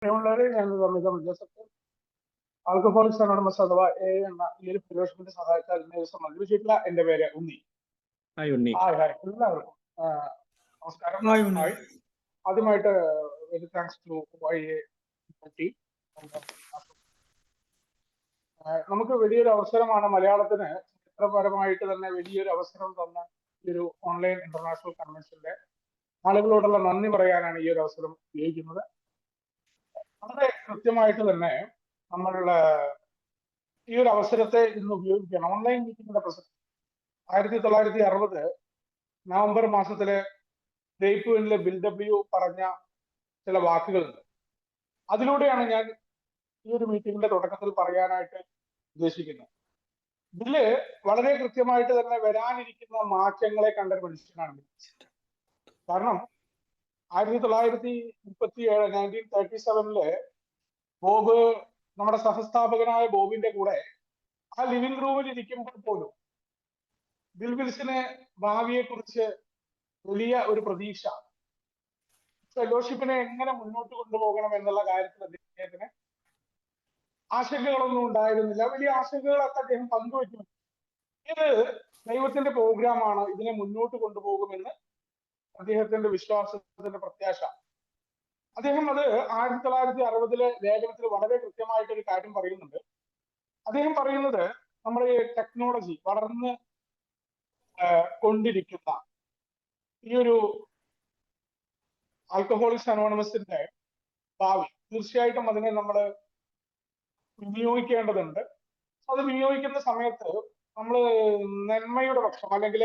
പ്രിയമുള്ളവരെ, ഞാൻ നിർമ്മിത ജോസഫ് ആൽക്കഹോളിക്സ് അനോണിമസ് അഥവാ എന്ന ഈ ഒരു ഫെലോഷിപ്പിന്റെ സഹായത്താൽ ഇന്ന് ദിവസം മത്സരിച്ചിട്ടുള്ള എന്റെ പേര് ഉണ്ണി. ഹായ് ഉണ്ണി. ഹായ് എല്ലാവർക്കും നമസ്കാരം. ഹായ് ഉണ്ണി. ഹായ്. ആദ്യമായിട്ട് വെരി താങ്ക്സ് ടു YA നമുക്ക് വലിയൊരു അവസരമാണ് മലയാളത്തിന് ചരിത്രപരമായിട്ട് തന്നെ വലിയൊരു അവസരം തന്ന ഈ ഒരു ഓൺലൈൻ ഇന്റർനാഷണൽ കൺവെൻഷന്റെ ആളുകളോടുള്ള നന്ദി പറയാനാണ് ഈ ഒരു അവസരം ഉപയോഗിക്കുന്നത്. വളരെ കൃത്യമായിട്ട് തന്നെ നമ്മൾ ഈ ഒരു അവസരത്തെ ഇന്ന് ഉപയോഗിക്കണം. ഓൺലൈൻ മീറ്റിംഗിന്റെ പ്രസക്തി 1960 നവംബർ മാസത്തിലെ ജയ്പൂരിലെ ബിൽഡബ്ല്യു പറഞ്ഞ ചില വാക്കുകളുണ്ട്. അതിലൂടെയാണ് ഞാൻ ഈ ഒരു മീറ്റിംഗിന്റെ തുടക്കത്തിൽ പറയാനായിട്ട് ഉദ്ദേശിക്കുന്നത്. ഇതില് വളരെ കൃത്യമായിട്ട് തന്നെ വരാനിരിക്കുന്ന മാറ്റങ്ങളെ കണ്ട മനുഷ്യനാണ്. കാരണം 1937 1937 ബോബ്, നമ്മുടെ സഹസ്ഥാപകനായ ബോബിന്റെ കൂടെ ആ ലിവിംഗ് റൂമിൽ ഇരിക്കുമ്പോൾ പോലും ബിൽ വിൽസന് ഭാവിയെ കുറിച്ച് വലിയ ഒരു പ്രതീക്ഷ, ഫെലോഷിപ്പിനെ എങ്ങനെ മുന്നോട്ട് കൊണ്ടുപോകണം എന്നുള്ള കാര്യത്തിൽ അദ്ദേഹത്തിന് ആശങ്കകളൊന്നും ഉണ്ടായിരുന്നില്ല. വലിയ ആശങ്കകളൊക്കെ അദ്ദേഹം പങ്കുവെച്ചു. ഇത് ദൈവത്തിന്റെ പ്രോഗ്രാമാണ്, ഇതിനെ മുന്നോട്ട് കൊണ്ടുപോകുമെന്ന് അദ്ദേഹത്തിന്റെ വിശ്വാസത്തിന്റെ പ്രത്യാശ. അദ്ദേഹം അത് 1960 ലേഖനത്തിൽ വളരെ കൃത്യമായിട്ടൊരു കാര്യം പറയുന്നുണ്ട്. അദ്ദേഹം പറയുന്നത് നമ്മുടെ ടെക്നോളജി വളർന്ന് കൊണ്ടിരിക്കുന്ന ഈ ഒരു ആൽക്കഹോളിക്സ് അനോണിമസിന്റെ ഭാവി തീർച്ചയായിട്ടും അതിനെ നമ്മൾ വിനിയോഗിക്കേണ്ടതുണ്ട്. അത് വിനിയോഗിക്കുന്ന സമയത്ത് നമ്മൾ നന്മയുടെ പക്ഷം, അല്ലെങ്കിൽ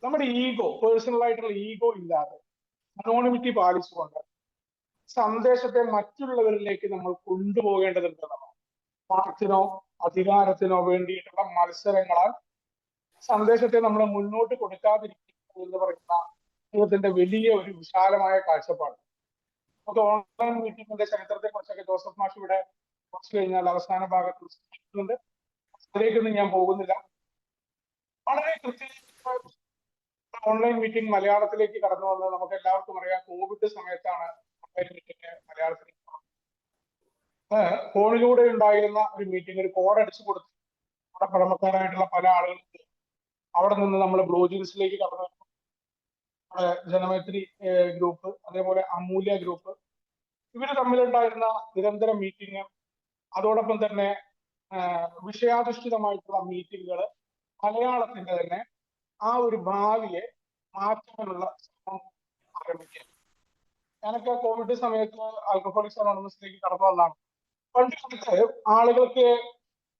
നമ്മുടെ ഈഗോ, പേഴ്സണൽ ആയിട്ടുള്ള ഈഗോ ഇല്ലാതെ അനോണിമിറ്റി പാലിച്ചുകൊണ്ട് സന്ദേശത്തെ മറ്റുള്ളവരിലേക്ക് നമ്മൾ കൊണ്ടുപോകേണ്ടതുണ്ടെന്നാണ്. പണത്തിനോ അധികാരത്തിനോ വേണ്ടിയിട്ടുള്ള മത്സരങ്ങളാൽ സന്ദേശത്തെ നമ്മൾ മുന്നോട്ട് കൊടുക്കാതിരിക്കുക എന്ന് പറയുന്ന ദൈവത്തിന്റെ വലിയ ഒരു വിശാലമായ കാഴ്ചപ്പാട്. നമുക്ക് ഓൺലൈൻ മീറ്റിംഗിന്റെ ചരിത്രത്തെ കുറിച്ചൊക്കെ ജോസഫ് മാഷ് ഇവിടെ കുറച്ച് കഴിഞ്ഞാൽ അവസാന ഭാഗത്ത് സൂചിപ്പിക്കുന്നുണ്ട്. അതിലേക്കൊന്നും ഞാൻ പോകുന്നില്ല. വളരെ കൃത്യമായിട്ട് ഓൺലൈൻ മീറ്റിംഗ് മലയാളത്തിലേക്ക് കടന്നു വന്നത് നമുക്ക് എല്ലാവർക്കും അറിയാം. കോവിഡ് സമയത്താണ് ഓൺലൈൻ മീറ്റിംഗ് മലയാളത്തിലേക്ക് ഫോണിലൂടെ ഉണ്ടായിരുന്ന ഒരു മീറ്റിംഗ് ഒരു കോഡ് അടിച്ചു കൊടുത്ത് നമ്മുടെ പഴമക്കാരായിട്ടുള്ള പല ആളുകൾക്ക് അവിടെ നിന്ന് നമ്മൾ ബ്ലൂ ജീൻസിലേക്ക് കടന്നു വരുന്നു. നമ്മുടെ ജനമൈത്രി ഗ്രൂപ്പ്, അതേപോലെ അമൂല്യ ഗ്രൂപ്പ്, ഇവര് തമ്മിലുണ്ടായിരുന്ന നിരന്തര മീറ്റിംഗ്, അതോടൊപ്പം തന്നെ വിഷയാധിഷ്ഠിതമായിട്ടുള്ള മീറ്റിങ്ങുകൾ മലയാളത്തിന്റെ തന്നെ ആ ഒരു ഭാവിയെ മാറ്റാനുള്ള ശ്രമം ആരംഭിക്കുക. ഞാനൊക്കെ കോവിഡ് സമയത്ത് ആൽക്കഹോളിക്സ് അനോണിമസിലേക്ക് കടന്നു വന്നതാണ്. പണ്ട് കാലത്ത് ആളുകൾക്ക്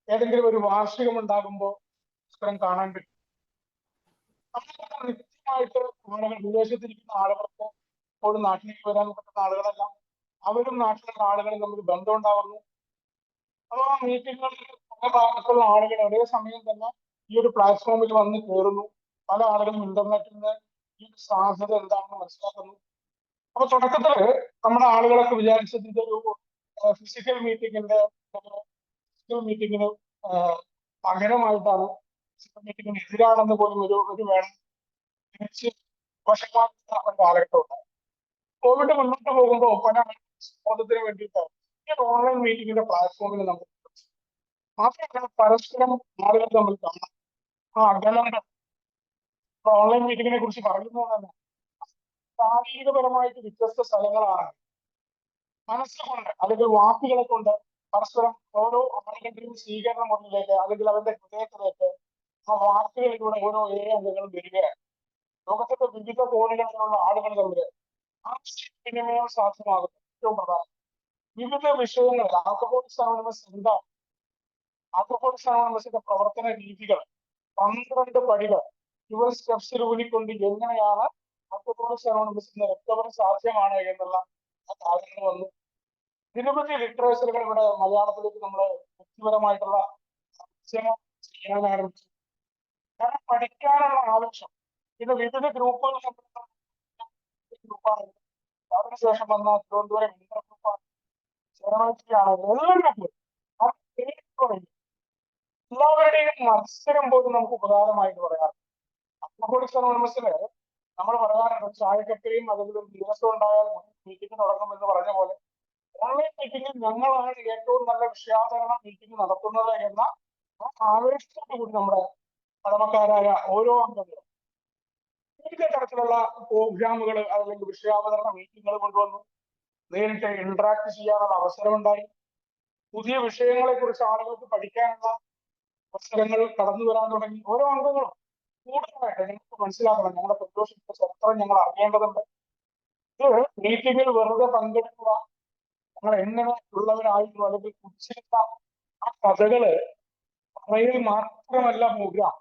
ഏതെങ്കിലും ഒരു വാർഷികം ഉണ്ടാകുമ്പോൾ പുസ്തകം കാണാൻ പറ്റും. നിത്യമായിട്ട് ആളുകൾ, വിദേശത്തിരിക്കുന്ന ആളുകൾക്ക് ഇപ്പോഴും നാട്ടിലേക്ക് വരാൻ പറ്റുന്ന ആളുകളെല്ലാം അവരും നാട്ടിലുള്ള ആളുകളും തമ്മിൽ ബന്ധം ഉണ്ടാവുന്നു. അപ്പോൾ ആ മീറ്റിങ്ങുകളിൽ പല ഭാഗത്തുള്ള ആളുകൾ ഒരേ സമയം തന്നെ ഈ ഒരു പ്ലാറ്റ്ഫോമിൽ വന്ന് കയറുന്നു. പല ആളുകളും ഇന്റർനെറ്റിന്റെ ഈ സാധ്യത എന്താണെന്ന് മനസ്സിലാക്കുന്നു. അപ്പൊ തുടക്കത്തില് നമ്മുടെ ആളുകളൊക്കെ വിചാരിച്ചത് ഇതൊരു ഫിസിക്കൽ മീറ്റിങ്ങിന് പകരമായിട്ടാണ്, ഫിസിക്കൽ മീറ്റിങ്ങിന് എതിരാണെന്ന് പോലും ഒരു വേണം തിരിച്ച് വശമാക്കുന്ന ഒരു കാലഘട്ടം ഉണ്ടായി. കോവിഡ് മുന്നോട്ട് പോകുമ്പോൾ പല ബോധത്തിന് വേണ്ടിയിട്ട് ഈ ഓൺലൈൻ മീറ്റിങ്ങിന്റെ പ്ലാറ്റ്ഫോമിൽ നമ്മൾ മാത്രമല്ല പരസ്പരം ആളുകൾ തമ്മിൽ കാണാം. ആ അകലങ്ങൾ ഓൺലൈൻ മീറ്റിങ്ങിനെ കുറിച്ച് പറയുന്നത് തന്നെ ശാരീരികപരമായിട്ട് വ്യത്യസ്ത സ്ഥലങ്ങളാണ്. മനസ്സുകൊണ്ട് അല്ലെങ്കിൽ വാക്കുകളെ കൊണ്ട് പരസ്പരം ഓരോ ആളുകളുടെയും സ്വീകരണ മുറിയിലേക്ക് അല്ലെങ്കിൽ അവരുടെ ഹൃദയത്തിലേക്ക് ആ വാക്കുകളിലൂടെ ഓരോ അംഗങ്ങളും വരികയാണ്. ലോകത്തിന്റെ വിവിധ കോണുകളിലുള്ള ആളുകൾ തമ്മിൽ ആശയവിനിമയം സാധ്യമാകുന്നു. ഏറ്റവും പ്രധാനം വിവിധ വിഷയങ്ങളിൽ ആൽക്കഹോളിക്സ് അനോണിമസ് എന്താണ്, ആൽക്കഹോളിക്സ് അനോണിമസിന്റെ പ്രവർത്തന രീതികൾ, 12 പടികൾ, യുവർ സ്റ്റെപ്സിൽ ഊന്നിക്കൊണ്ട് എങ്ങനെയാണ് ആൽക്കഹോളിക്സ് അനോണിമസിന്റെ റിക്കവറി സാധ്യമാണ് എന്നുള്ള കാര്യങ്ങൾ വന്നു. നിരവധി ലിറ്ററേച്ചറുകൾ ഇവിടെ മലയാളത്തിലേക്ക് നമ്മൾ വ്യക്തിപരമായിട്ടുള്ള ചെയ്യാൻ ആരംഭിച്ചു. കാരണം പഠിക്കാനുള്ള ആവശ്യം. ഇത് വിവിധ ഗ്രൂപ്പുകൾ ഗ്രൂപ്പാണ്. അതിനുശേഷം വന്ന തിരുവനന്തപുരം ഇന്റർ ഗ്രൂപ്പാണ്, ജനമൈത്രിയാണ്, എല്ലാവരുടെയും മത്സരം പോലും നമുക്ക് ഉപകാരമായിട്ട് പറയാറ്. ആൽക്കഹോളിക്സ് അനോണിമസില് നമ്മൾ പറയാറുണ്ട് ചായക്കട്ടയും അതിലും ദിവസം ഉണ്ടായാൽ മീറ്റിംഗ് തുടങ്ങും എന്ന് പറഞ്ഞ പോലെ ഓൺലൈൻ മീറ്റിംഗിൽ ഞങ്ങളാണ് ഏറ്റവും നല്ല വിഷയാവതരണ മീറ്റിംഗ് നടത്തുന്നത് എന്ന ആവേശത്തോടു കൂടി നമ്മുടെ പഴമക്കാരായ ഓരോ അംഗങ്ങളും വിവിധ തരത്തിലുള്ള പ്രോഗ്രാമുകൾ അല്ലെങ്കിൽ വിഷയാവതരണ മീറ്റിങ്ങുകൾ കൊണ്ടുവന്നു. നേരിട്ട് ഇന്ററാക്ട് ചെയ്യാനുള്ള അവസരമുണ്ടായി. പുതിയ വിഷയങ്ങളെ കുറിച്ച് ആളുകൾക്ക് പഠിക്കാനുള്ള അവസരങ്ങൾ കടന്നു വരാൻ തുടങ്ങി. ഓരോ അംഗങ്ങളും കൂടുതലായിട്ട് ഞങ്ങൾക്ക് മനസ്സിലാക്കണം, ഞങ്ങളുടെ ഫെലോഷിപ്പിന്റെ ചരിത്രം ഞങ്ങൾ അറിയേണ്ടതുണ്ട്. ഇത് മീറ്റിംഗിൽ വെറുതെ പങ്കെടുക്കുക, ഞങ്ങൾ എങ്ങനെ ഉള്ളവരായിരുന്നു അല്ലെങ്കിൽ കുറിച്ചിരുന്ന ആ കഥകള് പറയൽ മാത്രമല്ല പ്രോഗ്രാം.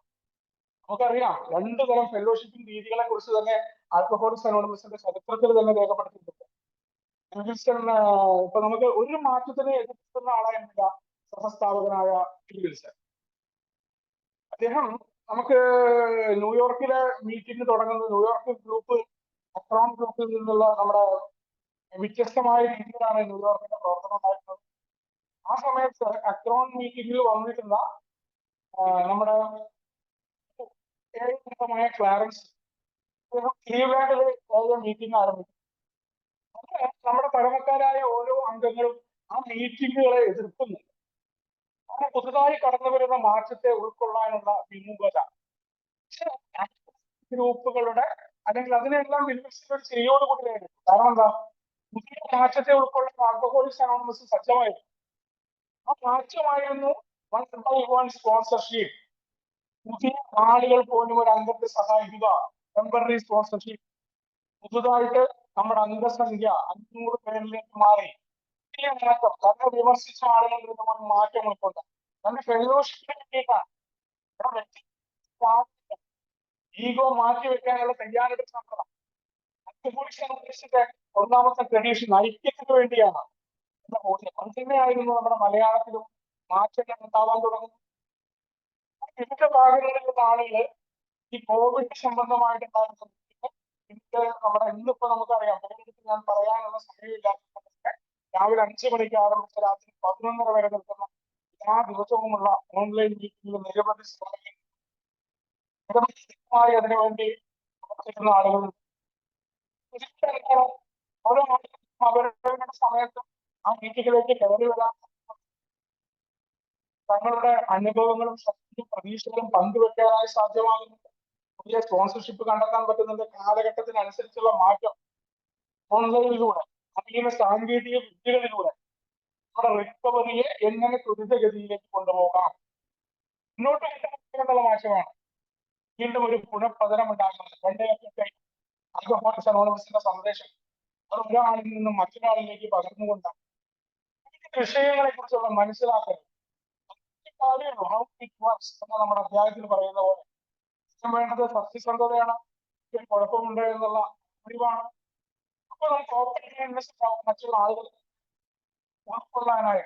നമുക്കറിയാം 2 തരം ഫെലോഷിപ്പിംഗ് രീതികളെ കുറിച്ച് തന്നെ ആൽക്കഹോളിക്സ് അനോണിമസിന്റെ ചരിത്രത്തിൽ തന്നെ രേഖപ്പെടുത്തിയിട്ടുണ്ട്. ഇപ്പൊ നമുക്ക് ഒരു മാറ്റത്തിനെ എതിർക്കുന്ന ആളായിരുന്നില്ല സഹസ്ഥാപകനായ വിൽസൺ. അദ്ദേഹം നമുക്ക് ന്യൂയോർക്കിലെ മീറ്റിംഗ് തുടങ്ങുന്നത് ന്യൂയോർക്ക് ഗ്രൂപ്പ് അക്രോൺ ഗ്രൂപ്പിൽ നിന്നുള്ള നമ്മുടെ വ്യത്യസ്തമായ രീതിയിലാണ് ന്യൂയോർക്കിന്റെ പ്രവർത്തനം ഉണ്ടായിരുന്നത്. ആ സമയത്ത് അക്രോൺ മീറ്റിംഗിൽ വന്നിട്ടുള്ള നമ്മുടെ ഏകമായ ക്ലാരൻസ് ക്ലീവ്ലാൻഡിലെ മീറ്റിംഗ് ആരംഭിച്ചു. നമ്മുടെ പഴമക്കാരായ ഓരോ അംഗങ്ങളും ആ മീറ്റിങ്ങുകളെ എതിർക്കുന്നുണ്ട്. അങ്ങനെ പുതുതായി കടന്നു വരുന്ന മാറ്റത്തെ ഉൾക്കൊള്ളാനുള്ള വിമുഖത ഗ്രൂപ്പുകളുടെ അല്ലെങ്കിൽ അതിനെല്ലാം വിൽസൺ ശരിയോടുകൂടി നേരിട്ടു. കാരണം എന്താ, പുതിയ മാറ്റത്തെ ഉൾക്കൊള്ളുന്ന ആൽക്കഹോളിക്സ് അനോണിമസ് സജ്ജമായിരുന്നു. ആ മാറ്റമായിരുന്നു സ്പോൺസർഷിപ്പ്. പുതിയ ആളുകൾ പോലും ഒരു അംഗത്തെ സഹായിക്കുക, ടെമ്പററി സ്പോൺസർഷിപ്പ്. പുതുതായിട്ട് നമ്മുടെ അംഗസംഖ്യ 500 പേരിലേക്ക് മാറി. പുതിയ മാറ്റം തന്നെ വിമർശിച്ച ആളുകളിൽ നിന്ന് മാറ്റം ഉൾക്കൊണ്ട് തന്റെ ഫെലോഷിപ്പിന് വേണ്ടിയിട്ടാണ്. ഈഗോ മാറ്റിവെക്കാനുള്ള തയ്യാറെടുപ്പ് നടത്തണം. ഒന്നാമത്തെ ട്രഡീഷൻ ഐക്യത്തിന് വേണ്ടിയാണ് എന്ന ബോധ്യം. അത് തന്നെയായിരുന്നു നമ്മുടെ മലയാളത്തിലും മാറ്റങ്ങൾ ഉണ്ടാവാൻ തുടങ്ങുന്നു. വിവിധ ഭാഗങ്ങളിലുള്ള ആളുകൾ ഈ കോവിഡ് സംബന്ധമായിട്ടുണ്ടായിരുന്ന നമ്മുടെ ഇന്നിപ്പോ നമുക്കറിയാം, ഞാൻ പറയാനുള്ള സമയമില്ലാത്ത രാവിലെ 5 മണിക്ക് ആരംഭിച്ച രാത്രി 11:30 വരെ നിൽക്കുന്ന എല്ലാ ദിവസവുമുള്ള ഓൺലൈൻ മീറ്റിംഗിൽ നിരവധി അതിനുവേണ്ടി പ്രവർത്തിക്കുന്ന ആളുകൾ ഓരോ അവരുടെ സമയത്തും ആ മീറ്റിംഗിലേക്ക് കയറി വരാൻ തങ്ങളുടെ അനുഭവങ്ങളും ശക്തിയും പ്രതീക്ഷകളും പങ്കുവെക്കാനായി സാധ്യമാകുന്നുണ്ട്. പുതിയ സ്പോൺസർഷിപ്പ് കണ്ടെത്താൻ പറ്റുന്നുണ്ട്. കാലഘട്ടത്തിനനുസരിച്ചുള്ള മാറ്റം ഓൺലൈനിലൂടെ നവീന സാങ്കേതിക വിദ്യകളിലൂടെ നമ്മുടെ റിക്കവറിയെ എങ്ങനെ ത്വരിതഗതിയിലേക്ക് കൊണ്ടുപോകാം, മുന്നോട്ട് കൊണ്ടുപോകാനുള്ള മാറ്റമാണ്. വീണ്ടും ഒരു പുനഃപതനം ഉണ്ടാകുന്നത്. ആൽക്കഹോളിക്സ് അനോണിമസിന്റെ സന്ദേശം അത് ഒരാളിൽ നിന്നും മറ്റൊരാളിലേക്ക് പകർന്നുകൊണ്ടാണ്. വിഷയങ്ങളെ കുറിച്ചുള്ള മനസ്സിലാക്കൽ നമ്മുടെ അധ്യായത്തിൽ പറയുന്ന പോലെ വേണ്ടത് സത്യസന്ധതയാണ്, കുഴപ്പമുണ്ട് എന്നുള്ള അറിവാണ്. അപ്പൊ നമുക്ക് ഓപ്പൺ മറ്റുള്ള ആളുകൾ ഉൾക്കൊള്ളാനായി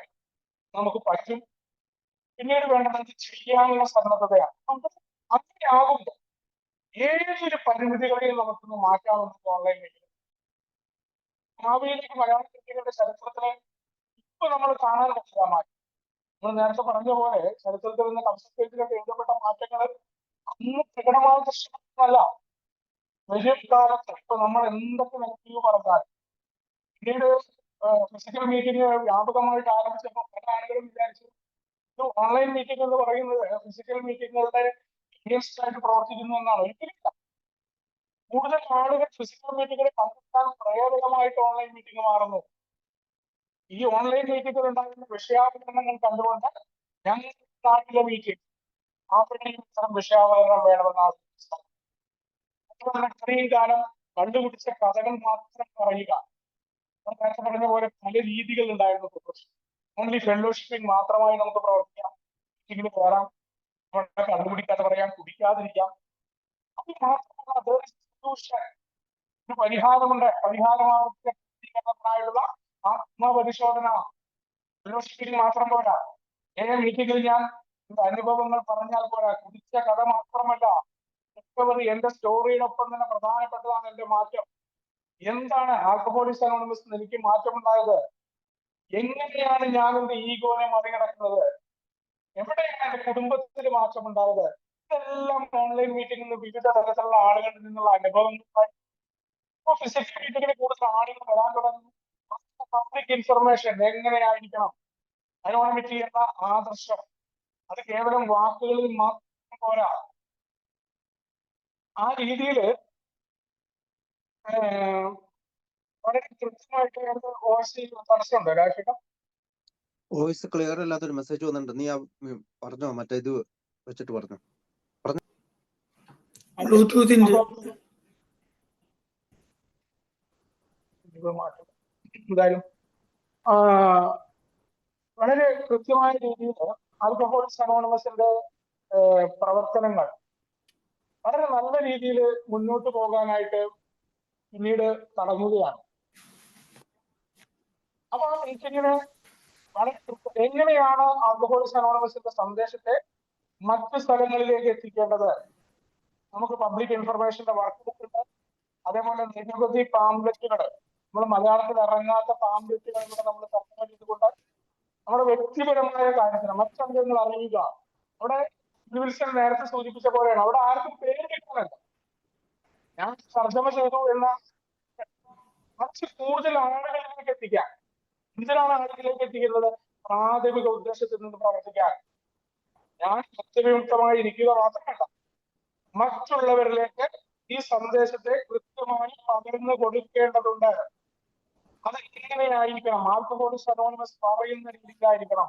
നമുക്ക് പറ്റും. പിന്നീട് വേണ്ടത് ചെയ്യാനുള്ള സന്നദ്ധതയാണ്. അങ്ങനെ ആകുമ്പോൾ ഏതൊരു പരിമിതികളെയും നമുക്കൊന്ന് മാറ്റാവുന്നത് ഓൺലൈൻ മീറ്റിംഗ്. ഭാവിയിലേക്ക് മലയാള മീറ്റിംഗുകളുടെ ചരിത്രത്തിലെ ഇപ്പൊ നമ്മൾ കാണാൻ പറ്റില്ല മാറ്റം. നമ്മൾ നേരത്തെ പറഞ്ഞ പോലെ ചരിത്രത്തിൽ നിന്ന് കൺസെപ്റ്റിലൊക്കെ എഴുതപ്പെട്ട മാറ്റങ്ങൾ അന്ന് പ്രകടമായ ദൃശ്യമല്ല. വരും കാലത്ത് ഇപ്പൊ നമ്മൾ എന്തൊക്കെ നെഗറ്റീവ് പറഞ്ഞാൽ പിന്നീട് ഫിസിക്കൽ മീറ്റിംഗ് വ്യാപകമായിട്ട് ആരംഭിച്ചപ്പോൾ പല ആളുകളും വിചാരിച്ചു ഇത് ഓൺലൈൻ മീറ്റിംഗ് എന്ന് പറയുന്നത് ഫിസിക്കൽ മീറ്റിങ്ങുകളുടെ അഗേൻസ്റ്റ് ആയിട്ട് പ്രവർത്തിക്കുന്നു എന്നാണ്. ഒരിക്കലില്ല. കൂടുതൽ ആളുകൾ ഫിസിക്കൽ മീറ്റിംഗിൽ പങ്കെടുക്കാൻ പ്രേരകമായിട്ട് ഓൺലൈൻ മീറ്റിംഗ് മാറുന്നു. ഈ ഓൺലൈൻ മീറ്റിംഗിൽ ഉണ്ടാകുന്ന വിഷയാവതരണങ്ങൾ കണ്ടുകൊണ്ട് ഞങ്ങൾ നാട്ടിലെ മീറ്റിംഗ് ആഫ്രിക്കയിൽ ഇത്തരം വിഷയാവതരണം വേണമെന്നാണ് ഇത്രയും കാലം കണ്ടുപിടിച്ച കഥകൾ മാത്രം പറയുക. നേരത്തെ പറഞ്ഞ പോലെ പല രീതികൾ ഉണ്ടായിരുന്നു. ഓൺലി ഫെലോഷിപ്പിംഗ് മാത്രമായി നമുക്ക് പ്രവർത്തിക്കാം, മീറ്റിംഗിൽ കയറാം, കണ്ടുപിടിക്കാതെ പറയാം, കുടിക്കാതിരിക്കാം. അത് മാത്രമല്ല ഒരു പരിഹാരമുണ്ട്. പരിഹാരമായിട്ടുള്ള ആത്മപരിശോധന ഫെലോഷിപ്പിംഗ് മാത്രം പോരാ. മീറ്റിംഗിൽ ഞാൻ അനുഭവങ്ങൾ പറഞ്ഞാൽ പോരാ. കുടിച്ച കഥ മാത്രമല്ല, റിക്കവറി എന്റെ സ്റ്റോറിയോടൊപ്പം തന്നെ പ്രധാനപ്പെട്ടതാണ് എന്റെ മാറ്റം. എന്താണ് ആൽക്കഹോളിക്സ് അനോണിമസ് എനിക്ക് മാറ്റമുണ്ടായത്? എങ്ങനെയാണ് ഞാൻ എന്റെ ഈഗോനെ മറികടക്കുന്നത്? എവിടെയാണ് എന്റെ കുടുംബത്തിൽ മാറ്റമുണ്ടായത്? ഇതെല്ലാം ഓൺലൈൻ മീറ്റിംഗിൽ നിന്ന് വിവിധ തരത്തിലുള്ള ആളുകളിൽ നിന്നുള്ള അനുഭവങ്ങൾ ഫിസിക്കൽ മീറ്റിംഗിൽ കൂടുതൽ ആളുകൾ വരാൻ തുടങ്ങി. പബ്ലിക് ഇൻഫർമേഷൻ എങ്ങനെയായിരിക്കണം, അനോണിമിറ്റി എന്ന ആദർശം അത് കേവലം വാക്കുകളിൽ മാത്രം പോരാ. ആ രീതിയിൽ വളരെ കൃത്യമായിട്ട് തടസ്സമുണ്ടോ രാഷ്ട്രീയം? വോയിസ് ക്ലിയർ അല്ലാത്തൊരു മെസ്സേജ് വന്നിട്ടുണ്ട്. നീ പറഞ്ഞോ, മറ്റേ ഇത് വെച്ചിട്ട് പറഞ്ഞു. എന്തായാലും വളരെ കൃത്യമായ രീതിയിൽ ആൽക്കഹോളിക്സ് അനോണിമസിന്റെ പ്രവർത്തനങ്ങൾ വളരെ നല്ല രീതിയിൽ മുന്നോട്ട് പോകാനായിട്ട് പിന്നീട് തുടങ്ങുകയാണ്. അപ്പൊ എനിക്കിങ്ങനെ എങ്ങനെയാണ് ആൽക്കഹോളിക്സ് അനോണിമസിന്റെ സന്ദേശത്തെ മറ്റ് സ്ഥലങ്ങളിലേക്ക് എത്തിക്കേണ്ടത്? നമുക്ക് പബ്ലിക് ഇൻഫർമേഷന്റെ വർക്ക് ബുക്ക് ഉണ്ട്, അതേപോലെ നിരവധി പാംപ്ലെറ്റുകൾ, നമ്മൾ മലയാളത്തിൽ ഇറങ്ങാത്ത പാംപ്ലെറ്റുകൾ കൂടെ നമ്മൾ തർജ്ജമ ചെയ്തുകൊണ്ട് നമ്മുടെ വ്യക്തിപരമായ കാര്യത്തിന് മറ്റംഗങ്ങൾ അറിയുക. അവിടെ വിൽസൺ നേരത്തെ സൂചിപ്പിച്ച പോലെയാണ്, അവിടെ ആർക്കും പേര് കിട്ടുന്നില്ല. ഞാൻ തർജ്ജമ ചെയ്തു എന്ന കുറച്ച് കൂടുതൽ ആളുകളിലേക്ക് എത്തിക്കാൻ. എന്തിനാണ് ആളുകളിലേക്ക് എത്തിക്കുന്നത്? പ്രാഥമിക ഉദ്ദേശത്തിൽ നിന്ന് പ്രവർത്തിക്കാൻ. ഞാൻ സത്യവിമുക്തമായി ഇരിക്കുക മാത്രമല്ല, മറ്റുള്ളവരിലേക്ക് ഈ സന്ദേശത്തെ കൃത്യമായി പകർന്നു കൊടുക്കേണ്ടതുണ്ട്. അത് എങ്ങനെയായിരിക്കണം? ആൽക്കഹോളിക്സ് അനോണിമസ് പറയുന്ന രീതിയിലായിരിക്കണം.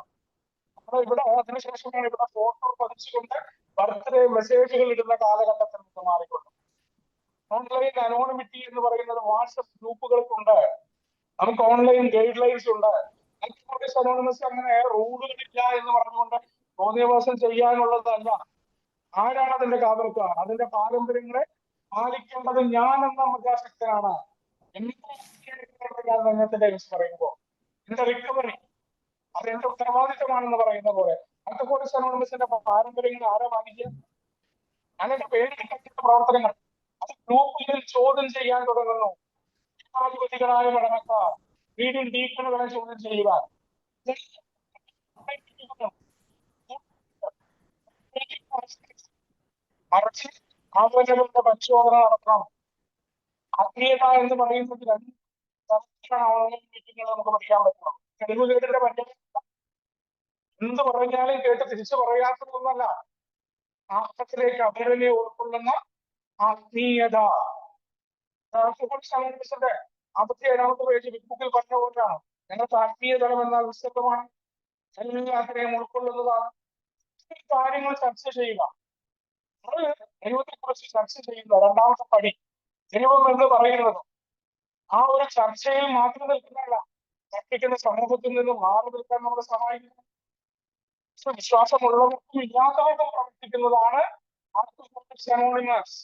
അപ്പൊ ഇവിടെ അതിനുശേഷമാണ് ഇവിടെ ഫോട്ടോ പതിച്ചുകൊണ്ട് ബർത്ത്ഡേ മെസ്സേജുകൾ ഇടുന്ന കാലഘട്ടത്തിൽ നിന്ന് മാറിക്കൊണ്ട് ഓൺലൈൻ അനോണിമിറ്റി എന്ന് പറയുന്നത് വാട്സപ്പ് ഗ്രൂപ്പുകൾക്കുണ്ട്, നമുക്ക് ഓൺലൈൻ ഗൈഡ് ലൈൻസ് ഉണ്ട്. ആൽക്കഹോളിക്സ് അനോണിമസ് അങ്ങനെ റൂളുകളില്ല എന്ന് പറഞ്ഞുകൊണ്ട് തോന്നിയവാസം ചെയ്യാനുള്ളതല്ല. ആരാണ് അതിന്റെ കാവൽക്കാർ? അതിന്റെ പാരമ്പര്യങ്ങളെ പാലിക്കേണ്ടത് ഞാൻ എന്ന മധ്യാശക്തനാണ്. ഞാൻ രംഗത്തിന്റെ പറയുമ്പോ എന്റെ റിക്കവറി അത് എന്റെ ഉത്തരവാദിത്തമാണെന്ന് പറയുന്ന പോലെ ആൽക്കഹോളിക്സ് അനോണിമസിന്റെ പാരമ്പര്യങ്ങൾ ആരാ പാലിക്കുക? അതിന്റെ പേരിൽ പ്രവർത്തനങ്ങൾ അത് ഗ്രൂപ്പുകളിൽ ചോദ്യം ചെയ്യാൻ തുടങ്ങുന്നു. ജനാധിപതികളായ പഠനക്കാർ വീടിൽ ഡീക്കണുകളെ ചോദ്യം ചെയ്യുക. മറിച്ച് ആവരണങ്ങളുടെ പരിശോധന നടത്തണം. ആത്മീയത എന്ന് പറയുന്നത് രണ്ട് ഓൺലൈൻ മീറ്റിങ്ങുകൾ നമുക്ക് പഠിക്കാൻ പറ്റണം. തെളിവ് കേട്ടിന്റെ പഞ്ചായത്ത് എന്ത് പറഞ്ഞാലും കേട്ട് തിരിച്ചു പറയാത്തതൊന്നല്ല, ആത്മത്തിലേക്ക് അവരനെ ഉൾക്കൊള്ളുന്ന ആത്മീയത. ന്റെ 57ാമത്തെ പേജ് ബുക്കിൽ പറഞ്ഞ പോലെയാണ്, ഞങ്ങൾക്ക് ആത്മീയതലം എന്നാൽ വിശദമാണ്, എല്ലാത്തിനെയും ഉൾക്കൊള്ളുന്നതാണ്. കാര്യങ്ങൾ ചർച്ച ചെയ്യുക. അത് ദൈവത്തെക്കുറിച്ച് ചർച്ച ചെയ്യുന്ന രണ്ടാമത്തെ പടി ദൈവം എന്ന് പറയുന്നത് ആ ഒരു ചർച്ചയിൽ മാത്രം നിൽക്കുന്നതല്ല, ചർച്ചിക്കുന്ന സമൂഹത്തിൽ നിന്ന് മാറി നിൽക്കാൻ നമ്മളെ സഹായിക്കുന്നു. വിശ്വാസമുള്ളവർക്കും ഇല്ലാത്തവർക്കും പ്രവർത്തിക്കുന്നതാണ് ആൽക്കഹോളിക്സ് അനോണിമസ്.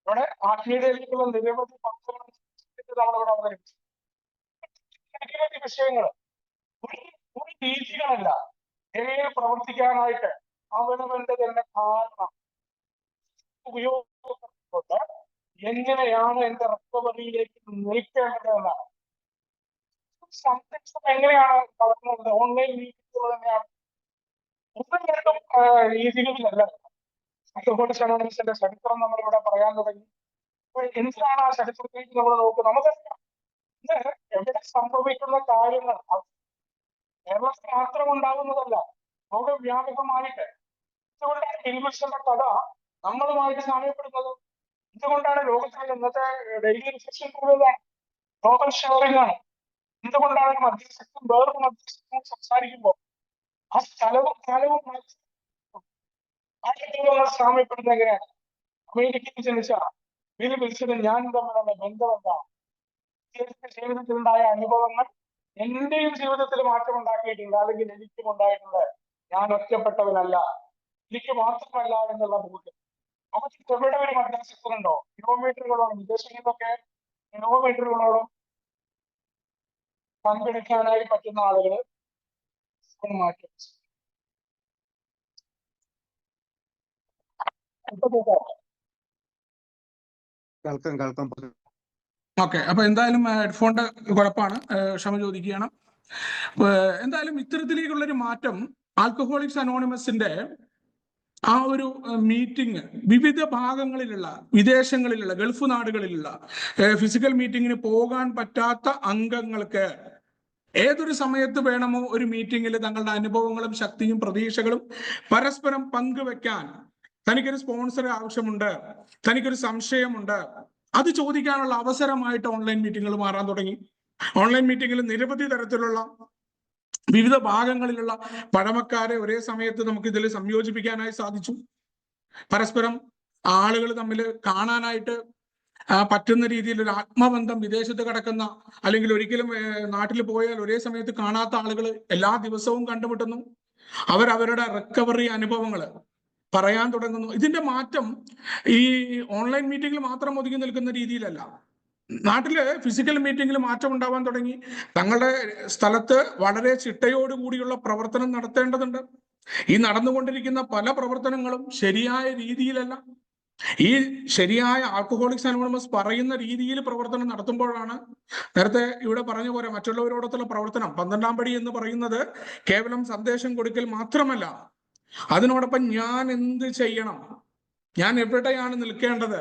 ഇവിടെ ആത്മീയതയിലേക്കുള്ള നിരവധി പദ്ധതികൾ നമ്മളിവിടെ അവതരിപ്പിച്ചു. നിരവധി വിഷയങ്ങൾ ഒരു രീതികളല്ല പ്രവർത്തിക്കാനായിട്ട് അവനവന്റെ തന്നെ കാരണം ഉപയോഗപ്പെട്ടുകൊണ്ട് എങ്ങനെയാണ് എന്റെ റിക്കവറിയിലേക്ക് നയിക്കേണ്ടത് എന്നാണ്. സന്ദേശം എങ്ങനെയാണ് വളർന്നത്? ഓൺലൈൻ മീറ്റിങ്ങുകൾ തന്നെയാണ്. ഒന്നും രണ്ടും രീതികളിലല്ല. ആൽക്കഹോളിക്സ് അനോണിമസിന്റെ ചരിത്രം നമ്മളിവിടെ പറയാൻ തുടങ്ങി. എന്താണ് ആ ചരിത്രത്തിലേക്ക് നമ്മൾ നോക്കുക? നമുക്കറിയാം ഇത് എവിടെ സംഭവിക്കുന്ന കാര്യങ്ങൾ കേരളത്തിൽ മാത്രം ഉണ്ടാകുന്നതല്ല, ലോകവ്യാപകമായിട്ട്. ഇതുകൊണ്ടാണ് ടെലിവിഷന്റെ കഥ നമ്മളുമായിട്ട് സാമ്യപ്പെടുന്നത്. എന്തുകൊണ്ടാണ് ലോകത്തിലെ ഇന്നത്തെ ഡെയിലി റിസപ്ഷൻ കൂടുതലാണ്, ഗ്ലോബൽ ഷെയറിംഗ് ആണ്. എന്തുകൊണ്ടാണ് മധ്യസ്ഥം വേറൊരു മധ്യസ്ഥം സംസാരിക്കുമ്പോൾ ആ സ്ഥലവും കാലവും സാമ്യപ്പെടുന്നത് എങ്ങനെയാണ്? അമേരിക്കയിൽ ജനിച്ച ബിൽ വിൽസനും ഞാനും തമ്മിലുള്ള ബന്ധം എന്താണ്? ജീവിതത്തിലുണ്ടായ അനുഭവങ്ങൾ എന്റെയും ജീവിതത്തിൽ മാറ്റം ഉണ്ടാക്കിയിട്ടുണ്ട്, അല്ലെങ്കിൽ എനിക്കും ഉണ്ടായിട്ടുണ്ട്. ഞാൻ ഒറ്റപ്പെട്ടവനല്ല, എനിക്ക് മാത്രമല്ല എന്നുള്ള ബോധ്യം. നമുക്ക് എവിടെ ഒരു മധ്യസ്ഥനുണ്ടോ? കിലോമീറ്ററുകളോളം, വിദേശങ്ങളിലൊക്കെ കിലോമീറ്ററുകളോളം പങ്കെടുക്കാനായി പറ്റുന്ന ആളുകൾ മാറ്റി. ഓക്കെ, അപ്പൊ എന്തായാലും ഹെഡ്ഫോണിന്റെ കുഴപ്പമാണ്, ക്ഷമ ചോദിക്കുകയാണ്. എന്തായാലും ഇത്തരത്തിലേക്കുള്ളൊരു മാറ്റം ആൽക്കഹോളിക്സ് അനോണിമസിന്റെ ആ ഒരു മീറ്റിംഗ് വിവിധ ഭാഗങ്ങളിലുള്ള, വിദേശങ്ങളിലുള്ള, ഗൾഫ് നാടുകളിലുള്ള ഫിസിക്കൽ മീറ്റിങ്ങിന് പോകാൻ പറ്റാത്ത അംഗങ്ങൾക്ക് ഏതൊരു സമയത്ത് വേണമോ ഒരു മീറ്റിംഗിൽ തങ്ങളുടെ അനുഭവങ്ങളും ശക്തിയും പ്രതീക്ഷകളും പരസ്പരം പങ്കുവെക്കാൻ തനിക്കൊരു സ്പോൺസർ ആവശ്യമുണ്ട്, തനിക്കൊരു സംശയമുണ്ട്, അത് ചോദിക്കാനുള്ള അവസരമായിട്ട് ഓൺലൈൻ മീറ്റിങ്ങുകൾ മാറാൻ തുടങ്ങി. ഓൺലൈൻ മീറ്റിംഗിൽ നിരവധി തരത്തിലുള്ള വിവിധ ഭാഗങ്ങളിലുള്ള പഴമക്കാരെ ഒരേ സമയത്ത് നമുക്ക് ഇതിൽ സംയോജിപ്പിക്കാനായി സാധിച്ചു. പരസ്പരം ആളുകൾ തമ്മിൽ കാണാനായിട്ട് പറ്റുന്ന രീതിയിൽ ഒരു ആത്മബന്ധം, വിദേശത്ത് കിടക്കുന്ന അല്ലെങ്കിൽ ഒരിക്കലും നാട്ടിൽ പോയാൽ ഒരേ സമയത്ത് കാണാത്ത ആളുകൾ എല്ലാ ദിവസവും കണ്ടുമുട്ടുന്നു. അവരവരുടെ റിക്കവറി അനുഭവങ്ങൾ പറയാൻ തുടങ്ങുന്നു. ഇതിന്റെ മാറ്റം ഈ ഓൺലൈൻ മീറ്റിംഗിൽ മാത്രം ഒതുങ്ങി നിൽക്കുന്ന രീതിയിലല്ല. നാട്ടില് ഫിസിക്കൽ മീറ്റിംഗിൽ മാറ്റം ഉണ്ടാവാൻ തുടങ്ങി. തങ്ങളുടെ സ്ഥലത്ത് വളരെ ചിട്ടയോടുകൂടിയുള്ള പ്രവർത്തനം നടത്തേണ്ടതുണ്ട്. ഈ നടന്നുകൊണ്ടിരിക്കുന്ന പല പ്രവർത്തനങ്ങളും ശരിയായ രീതിയിലല്ല. ഈ ശരിയായ ആൽക്കഹോളിക്സ് അനോണിമസ് പറയുന്ന രീതിയിൽ പ്രവർത്തനം നടത്തുമ്പോഴാണ്, നേരത്തെ ഇവിടെ പറഞ്ഞ പോലെ മറ്റുള്ളവരോടൊത്തുള്ള പ്രവർത്തനം 12-ാം പടി എന്ന് പറയുന്നത് കേവലം സന്ദേശം കൊടുക്കൽ മാത്രമല്ല, അതിനോടൊപ്പം ഞാൻ എന്ത് ചെയ്യണം, ഞാൻ എവിടെയാണ് നിൽക്കേണ്ടത്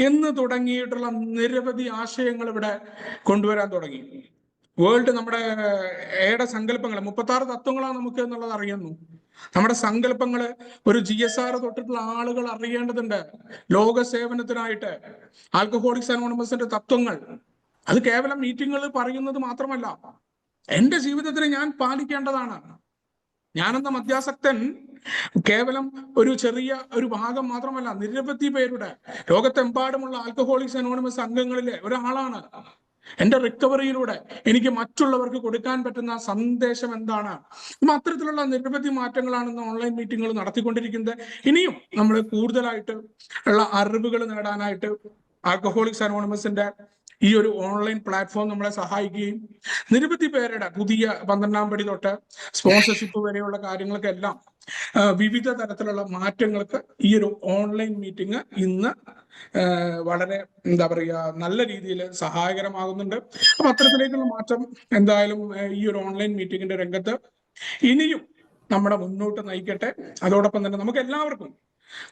എന്ന് തുടങ്ങിയിട്ടുള്ള നിരവധി ആശയങ്ങൾ ഇവിടെ കൊണ്ടുവരാൻ തുടങ്ങി. വേൾഡ് നമ്മുടെ ഏടെ സങ്കല്പങ്ങൾ 36 തത്വങ്ങളാണ് നമുക്ക് എന്നുള്ളത് അറിയുന്നു. നമ്മുടെ സങ്കല്പങ്ങള് ഒരു GSR തൊട്ടിട്ടുള്ള ആളുകൾ അറിയേണ്ടതുണ്ട്. ലോക സേവനത്തിനായിട്ട് ആൽക്കഹോളിക്സ് അനോണിമസിന്റെ തത്വങ്ങൾ അത് കേവലം മീറ്റിങ്ങുകൾ പറയുന്നത് മാത്രമല്ല, എന്റെ ജീവിതത്തിൽ ഞാൻ പാലിക്കേണ്ടതാണ്. ഞാനെന്ന മദ്യാസക്തൻ കേവലം ഒരു ചെറിയ ഒരു ഭാഗം മാത്രമല്ല, നിരവധി പേരുടെ ലോകത്തെമ്പാടുമുള്ള ആൽക്കഹോളിക്സ് അനോണിമസ് അംഗങ്ങളിലെ ഒരാളാണ്. എന്റെ റിക്കവറിയിലൂടെ എനിക്ക് മറ്റുള്ളവർക്ക് കൊടുക്കാൻ പറ്റുന്ന സന്ദേശം എന്താണ്? അത്തരത്തിലുള്ള നിരവധി മാറ്റങ്ങളാണ് ഇന്ന് ഓൺലൈൻ മീറ്റിങ്ങുകൾ നടത്തിക്കൊണ്ടിരിക്കുന്നത്. ഇനിയും നമ്മൾ കൂടുതലായിട്ട് ഉള്ള അറിവുകൾ നേടാനായിട്ട് ആൽക്കഹോളിക്സ് അനോണിമസിന്റെ ഈ ഒരു ഓൺലൈൻ പ്ലാറ്റ്ഫോം നമ്മളെ സഹായിക്കുകയും നിരവധി പേരുടെ പുതിയ 12-ാം പടി തൊട്ട് സ്പോൺസർഷിപ്പ് വരെയുള്ള കാര്യങ്ങൾക്കെല്ലാം വിവിധ തരത്തിലുള്ള മാറ്റങ്ങൾക്ക് ഈ ഒരു ഓൺലൈൻ മീറ്റിംഗ് ഇന്ന് വളരെ എന്താ പറയുക നല്ല രീതിയിൽ സഹായകരമാകുന്നുണ്ട്. അപ്പൊ അത്തരത്തിലേക്കുള്ള മാറ്റം എന്തായാലും ഈ ഒരു ഓൺലൈൻ മീറ്റിംഗിന്റെ രംഗത്ത് ഇനിയും നമ്മളെ മുന്നോട്ട് നയിക്കട്ടെ. അതോടൊപ്പം തന്നെ നമുക്ക് എല്ലാവർക്കും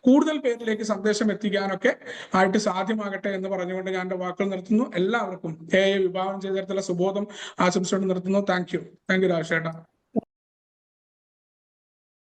കൂടുതൽ പേരിലേക്ക് സന്ദേശം എത്തിക്കാനൊക്കെ ആയിട്ട് സാധ്യമാകട്ടെ എന്ന് പറഞ്ഞുകൊണ്ട് ഞാൻ എന്റെ വാക്കുകൾ നിർത്തുന്നു. എല്ലാവർക്കും വിഭാവനം ചെയ്ത തരത്തിലുള്ള സുബോധം ആശംസിച്ചുകൊണ്ട് നിർത്തുന്നു. Thank you രാജേഷേട്ടാ.